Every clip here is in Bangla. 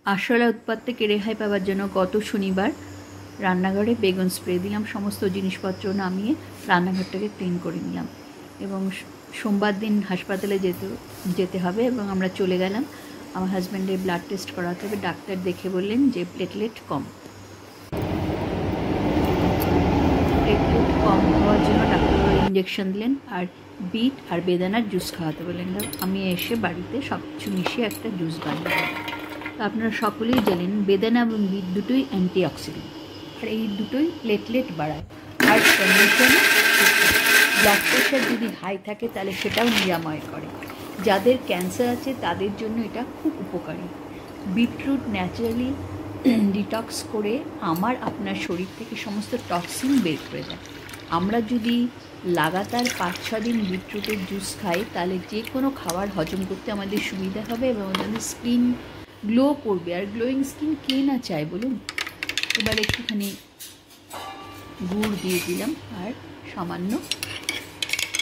আরশোলা উৎপাত থেকে রেহাই পাওয়ার জন্য গত শনিবার রান্নাঘরে বেগুন স্প্রে দিলাম। সমস্ত জিনিসপত্র নামিয়ে রান্নাঘরটাকে ক্লিন করে নিলাম এবং সোমবার দিন হাসপাতালে যেতে হবে এবং আমরা চলে গেলাম। আমার হাজব্যান্ডের ব্লাড টেস্ট করাতে হবে। ডাক্তার দেখে বললেন যে প্লেটলেট কম হওয়ার জন্য ডাক্তার ইঞ্জেকশন দিলেন আর বিট আর বেদানার জুস খাওয়াতে বললেন। আমি এসে বাড়িতে সব কিছু মিশিয়ে একটা জুস বানিয়ে, তো আপনারা সকলেই জানেন বেদানা এবং বিট দুটোই অ্যান্টিঅক্সিডেন্ট আর এই দুটোই প্লেটলেট বাড়ায়। হার্ট কন্ডিশনে ব্লাড প্রেশার যদি হাই থাকে তাহলে সেটাও নিরাময় করে। যাদের ক্যান্সার আছে তাদের জন্য এটা খুব উপকারী। বিটরুট ন্যাচারালি ডিটক্স করে আপনার শরীর থেকে সমস্ত টক্সিন বের করে দেয়। আমরা যদি লাগাতার 5-6 দিন বিটরুটের জুস খাই তাহলে যে কোনো খাবার হজম করতে আমাদের সুবিধা হবে এবং আমাদের স্কিন গ্লো করবে। আর গ্লোয়িং স্কিন কে না চায় বলুন। এবার একটুখানি গুড় দিয়ে দিলাম আর সামান্য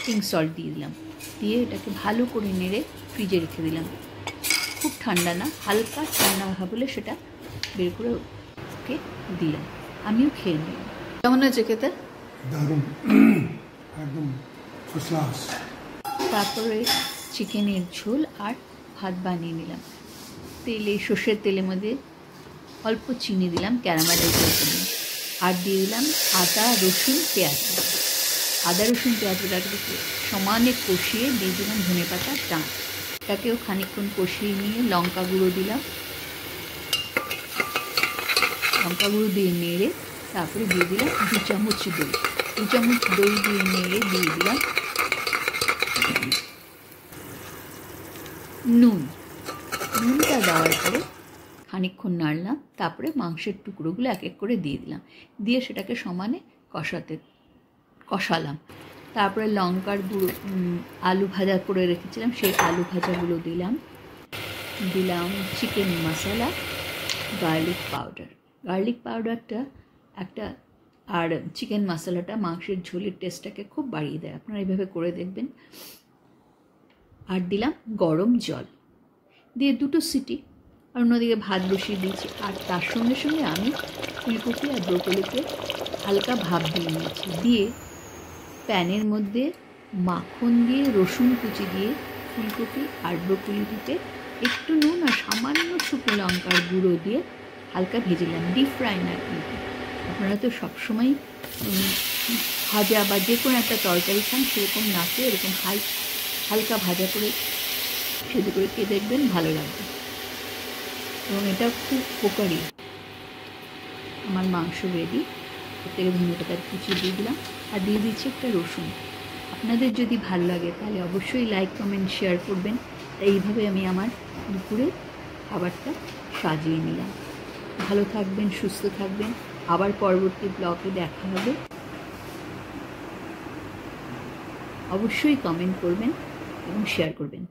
পিঙ্ক সল্ট দিয়ে দিলাম, দিয়ে এটাকে ভালো করে নেড়ে ফ্রিজে রেখে দিলাম। খুব ঠান্ডা না, হালকা ঠান্ডা হলে সেটা বের করে ওকে দিলাম। আমিও খেয়ে নিলাম। কেমন হয়েছে খেতে? দারুণ, একদম ফার্স্ট ক্লাস। তারপরে চিকেনের ঝোল আর ভাত বানিয়ে নিলাম। সর্ষের তেলের মধ্যে অল্প চিনি দিলাম ক্যারামেলাইজ করে দিলাম আর দিয়ে দিলাম আদা রসুন পেঁয়াজটাকে সমানে কষিয়ে দিয়ে দিলাম ধনেপাতা ডাঁট। এটাকেও খানিকক্ষণ কষিয়ে নিয়ে লঙ্কা গুঁড়ো দিলাম, লঙ্কা গুঁড়ো দিয়ে নেড়ে তারপরে দিয়ে দিলাম 2 চামচ দই দিয়ে নেড়ে দিয়ে দিলাম নুনটা দেওয়ার পরে খানিকক্ষণ নাড়লাম। তারপরে মাংসের টুকরোগুলো এক এক করে দিয়ে দিলাম, দিয়ে সেটাকে সমানে কষালাম। তারপরে লঙ্কার গুঁড়ো আলু ভাজা করে রেখেছিলাম সেই আলু ভাজাগুলো দিলাম চিকেন মশলা, গার্লিক পাউডারটা একটা আর চিকেন মশলাটা মাংসের ঝোলের টেস্টটাকে খুব বাড়িয়ে দেয়। আপনারা এইভাবে করে দেখবেন। আর দিলাম গরম জল দিয়ে 2 সিটি, আর অন্যদিকে ভাত বসিয়ে দিয়েছি। আর তার সঙ্গে সঙ্গে আমি ফুলকপি আর ব্রোকলিকে হালকা ভাপ দিয়ে নিয়েছি। দিয়ে প্যানের মধ্যে মাখন দিয়ে রসুন কুচি দিয়ে ফুলকপি আর ব্রোকলিটিতে একটু নুন আর সামান্য শুকনো লঙ্কার গুঁড়ো দিয়ে হালকা ভেজেলাম। ডিপ ফ্রাই না কিন্তু। আপনারা তো সবসময় ভাজা বা যে কোনো একটা তরকারি খান, সেরকম না খেয়ে এরকম হালকা ভাজা করে সেদ্ধ করে খেয়ে দেখবেন, ভালো লাগবে এবং এটা খুব উপকারী। আমার মাংস রেডি। প্রত্যেকে ধনেপাতার কুচি দিয়ে দিলাম আর দিয়ে দিচ্ছি একটা রসুন। আপনাদের যদি ভালো লাগে তাহলে অবশ্যই লাইক কমেন্ট শেয়ার করবেন। এইভাবে আমি আমার দুপুরের খাবারটা সাজিয়ে নিলাম। ভালো থাকবেন, সুস্থ থাকবেন। আবার পরবর্তী ব্লগে দেখা হবে। অবশ্যই কমেন্ট করবেন এবং শেয়ার করবেন।